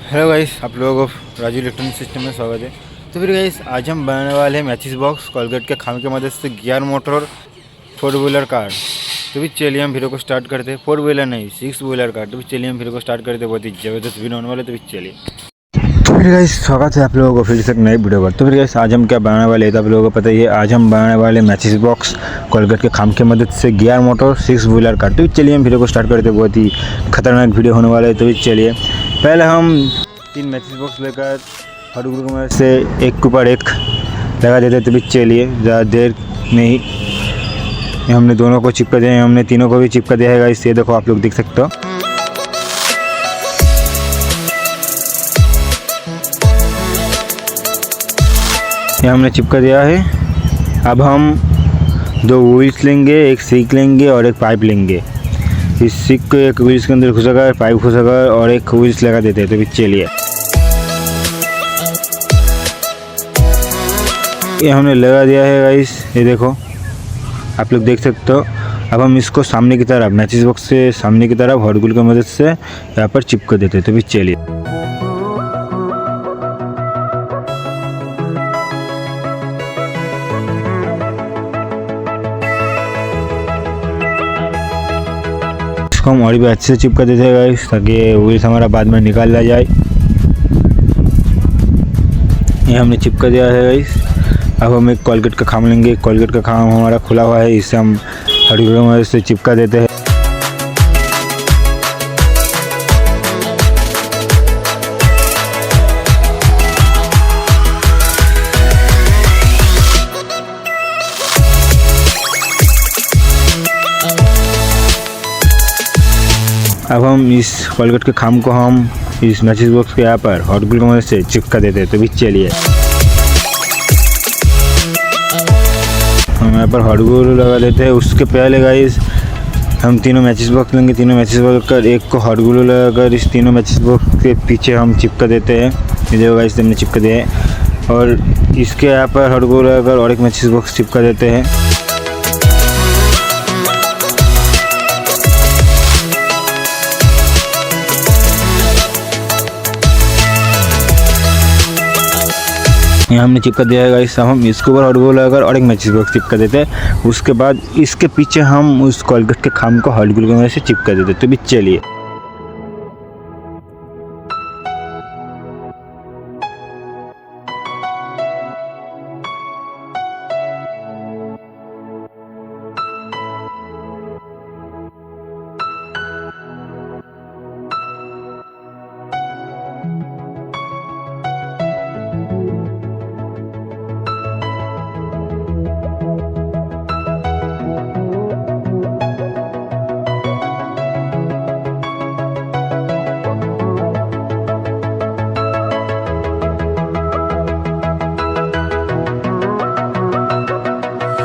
Hello guys, आप लोगों को राजू इलेक्ट्रॉनिक सिस्टम में स्वागत है। तो फिर गाइस आज हम बनाने वाले हैं मैचिस बॉक्स कोलगेट के खाम की मदद से गियर मोटर और 4 व्हीलर कार। तो भी चलिए हम वीडियो को स्टार्ट करते हैं। 4 व्हीलर नहीं, 6 व्हीलर कार। तो भी चलिए हम वीडियो को स्टार्ट करते हैं। बहुत ही ज़बरदस्त वीडियो होने वाले। तो भी चलिए। तो फिर गाइस स्वागत है आप लोगों को फिर से एक नई वीडियो पर। तो फिर गाइस आज हम क्या बनाने वाले हैं तो आप लोगों को पता ही है। आज हम बनाने वाले मैचिस बॉक्स कोलगेट के खाम की मदद से गियर मोटर 6 व्हीलर कार। तो चलिए हम वीडियो को स्टार्ट करते हैं। बहुत ही खतरनाक वीडियो होने वाला है। तो भी चलिए पहले हम 3 मैचिस बॉक्स लेकर हर ग्रुप में से एक के ऊपर एक लगा देते। तो भी चलिए ज़्यादा देर नहीं, हमने दोनों को चिपका दिया है। हमने तीनों को भी चिपका दिया है गाइस। ये देखो आप लोग देख सकते हो। ये हमने चिपका दिया है। अब हम 2 व्हील्स लेंगे, एक सीक लेंगे और एक पाइप लेंगे। इस सीक को एक व्हील्स के अंदर घुसाकर पाइप घुसाकर और एक व्हील्स लगा देते हैं। तो भी चलिए ये हमने लगा दिया है गाइस। ये देखो आप लोग देख सकते हो। अब हम इसको सामने की तरफ मैचिस बॉक्स से सामने की तरफ हॉट ग्लू की मदद से यहाँ पर चिपका देते हैं। तो भी चलिए इसको हम और भी अच्छे से चिपका देते हैं गाइस, ताकि व्हील्स हमारा बाद में निकाल लिया जाए। ये हमने चिपका दिया है गाइस। अब हम एक कोलगेट का खाम लेंगे। कोलगेट का खाम हमारा खुला हुआ है, इससे हम हॉट ग्लू की मदद से चिपका देते हैं। अब हम इस कोलगेट के खाम को हम इस मैचिस बॉक्स के यहाँ पर हॉट ग्लू की मदद से चिपका देते हैं। तो भी चलिए हम यहाँ पर हॉट ग्लू लगा देते हैं। उसके पहले गाइस हम तीनों मैचिस बॉक्स लेंगे। तीनों मैचिस बॉक्स कर एक को हॉट ग्लू लगाकर इस तीनों मैचिस बॉक्स के पीछे हम चिपका देते हैं। ये देखो गाइस हमने चिपका दिया है। और इसके यहाँ पर हॉट ग्लू लगाकर और एक मैचिस बॉक्स चिपका देते हैं। ये हमने चिपका दिया है गाइस। अब हम इसके ऊपर हॉट ग्लू लगाकर और एक मैचिस बॉक्स चिपका देते हैं। उसके बाद इसके पीछे हम उस कोलगेट के खाम को हॉट ग्लू की मदद से चिपका देते हैं। तो भी चलिए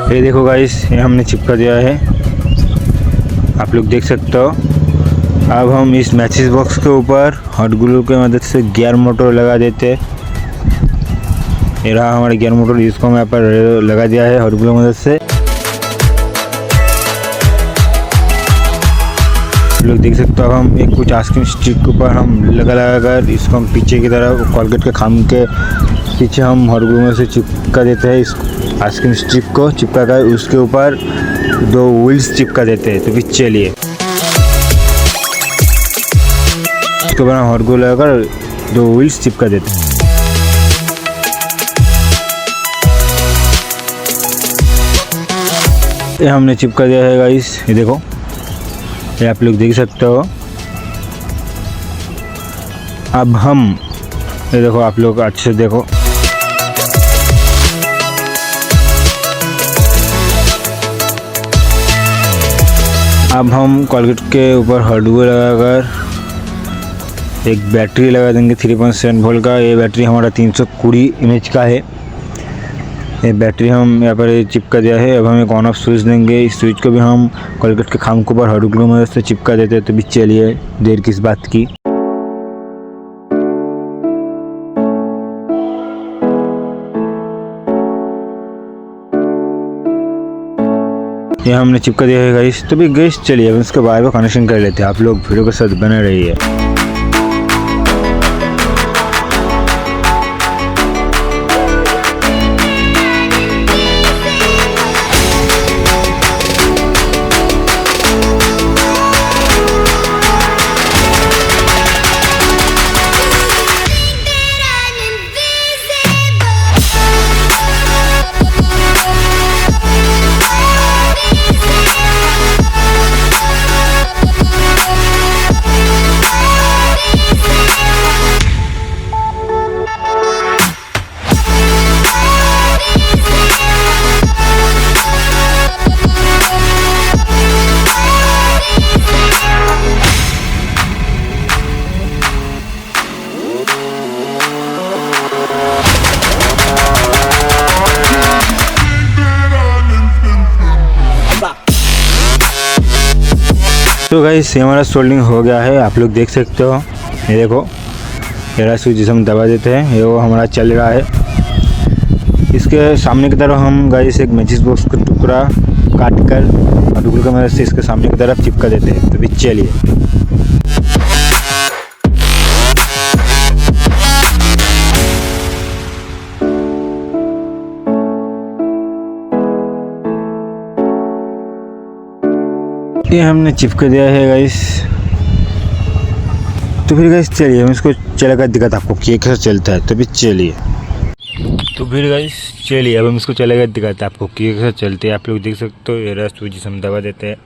ये देखो गाइस, ये हमने चिपका दिया है, आप लोग देख सकते हो। अब हम इस मैचिस बॉक्स के ऊपर हॉट ग्लू की मदद से गियर मोटर लगा देते हैं। ये रहा हमारा गियर मोटर, इसको हम यहाँ पर लगा दिया है हॉट ग्लू की मदद से। आप लोग देख सकते हो। अब हम एक कुछ आइसक्रीम स्टिक के ऊपर हम लगाकर इसको हम पीछे की तरफ कोलगेट के खाम के पीछे हम हॉट ग्लू में से चिपका देते हैं। इस आइसक्रीम स्टिक को चिपका कर उसके ऊपर 2 व्हील्स चिपका देते हैं। तो भी चलिए इसके ऊपर हम हॉट ग्लू लगाकर 2 व्हील्स चिपका देते हैं। ये हमने चिपका दिया है गाइस। ये देखो, ये आप लोग देख सकते हो। अब हम ये देखो आप लोग अच्छे से देखो। अब हम कोलगेट के ऊपर हॉट ग्लू लगाकर एक बैटरी लगा देंगे 3.7 वोल्ट का। ये बैटरी हमारा 320 mAh का है। ये बैटरी हम यहाँ पर चिपका दिया है। अब हम एक ऑन ऑफ स्विच देंगे। इस स्विच को भी हम कोलगेट के खाम के ऊपर हॉट ग्लू की मदद से चिपका देते हैं। तो भी चलिए देर किस बात की। ये हमने चिपका दिया है गाइस। तो भी गाइस चलिए अब इसके वायर को कनेक्शन कर लेते हैं। आप लोग वीडियो के साथ बने रहिए। तो गाइस ये हमारा सोल्डिंग हो गया है, आप लोग देख सकते हो। ये देखो ये स्विच जिसे हम दबा देते हैं, ये वो हमारा चल रहा है। इसके सामने की तरफ हम गाइस एक मैचिस बॉक्स का टुकड़ा काट कर और टुकड़े की मदद से इसके सामने की तरफ चिपका देते हैं। तो भी चलिए ये हमने चिपका दिया है गाइस। तो फिर गाइस चलिए हम इसको चलाकर दिखाते आपको कि कैसे चलता है। तो भी चलिए अब हम इसको चलाकर दिखाते हैं आपको कि कैसे चलते हैं। आप लोग देख सकते हो ये स्विच जिसे हम दबा देते हैं।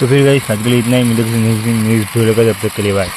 तो फिर गाइस आज के लिए इतना ही। मिलते हैं नेक्स्ट वीडियो का, जब तक के लिए बाय।